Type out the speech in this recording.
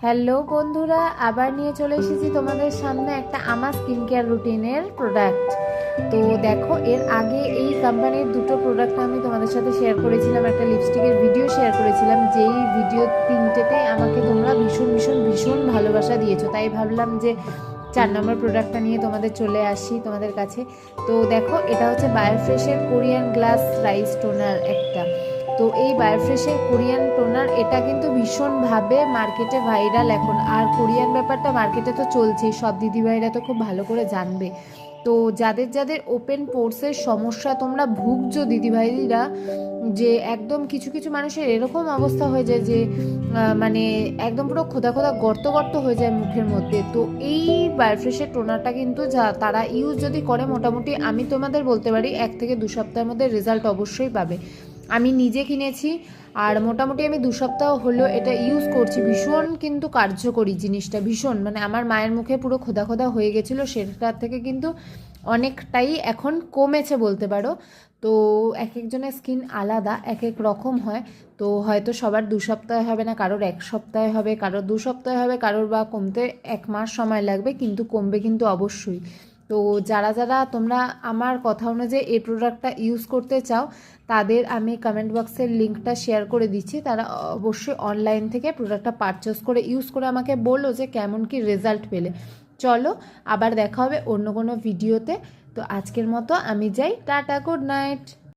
Hello বন্ধুরা, আবার নিয়ে চলে এসেছি তোমাদের সামনে একটা আমার স্কিন কেয়ার রুটিনের প্রোডাক্ট। তো দেখো, এর আগে এই কোম্পানির দুটো প্রোডাক্ট আমি তোমাদের সাথে শেয়ার করেছিলাম, একটা লিপস্টিকের ভিডিও শেয়ার করেছিলাম, যেই ভিডিও তিনটেতেই আমাকে তোমরা ভীষণ ভীষণ ভীষণ ভালোবাসা দিয়েছো, তাই ভাবলাম যে 4 নম্বর প্রোডাক্টটা নিয়ে তোমাদের চলে আসি তোমাদের কাছে। তো দেখো, এটা হচ্ছে বায়োফ্রেশের কোরিয়ান গ্লাস রাইস টোনার একটা। তো এই বায়োফ্রেশের কোরিয়ান টোনার এটা কিন্তু ভীষণভাবে মার্কেটে ভাইরাল এখন, আর কোরিয়ান ব্যাপারটা মার্কেটে তো চলছেই, সব দিদিভাইরা তো খুব ভালো করে জানবে। তো যাদের যাদের ওপেন পোর্সের সমস্যা তোমরা ভুগছো দিদিভাইরা, যে একদম কিছু কিছু মানুষের এরকম অবস্থা হয়ে যায় যে মানে একদম পুরো খোদা খোদা গর্ত গর্ত হয়ে যায় মুখের মধ্যে, তো এই বায়োফ্রেশের টোনারটা কিন্তু যা তারা ইউজ যদি করে, মোটামুটি আমি তোমাদের বলতে পারি 1 থেকে 2 সপ্তাহের মধ্যে রেজাল্ট অবশ্যই পাবে। আমি নিজে কিনেছি, আর মোটামুটি আমি 2 সপ্তাহ হলো এটা ইউজ করছি। ভীষণ কিন্তু কার্যকরী জিনিসটা, ভীষণ, মানে আমার মায়ের মুখে পুরো খোদা খোদা হয়ে গেছিলো, সেটার থেকে কিন্তু অনেকটাই এখন কমেছে বলতে পারো। তো এক একজনের স্কিন আলাদা, এক এক রকম হয়। তো হয়তো সবার 2 সপ্তাহে হবে না, কারোর 1 সপ্তাহে হবে, কারোর 2 সপ্তাহে হবে, কারোর বা কমতে 1 মাস সময় লাগবে, কিন্তু কমবে কিন্তু অবশ্যই। তো যারা যারা তোমরা আমার কথা অনুযায়ী এই প্রোডাক্টটা ইউজ করতে চাও, তাদের আমি কমেন্ট বক্সের লিঙ্কটা শেয়ার করে দিচ্ছি, তারা অবশ্যই অনলাইন থেকে প্রোডাক্টটা পারচেস করে ইউজ করে আমাকে বলো যে কেমন কি রেজাল্ট পেলে। চলো, আবার দেখা হবে অন্য কোনো ভিডিওতে। তো আজকের মতো আমি যাই, টাটা, গুড নাইট।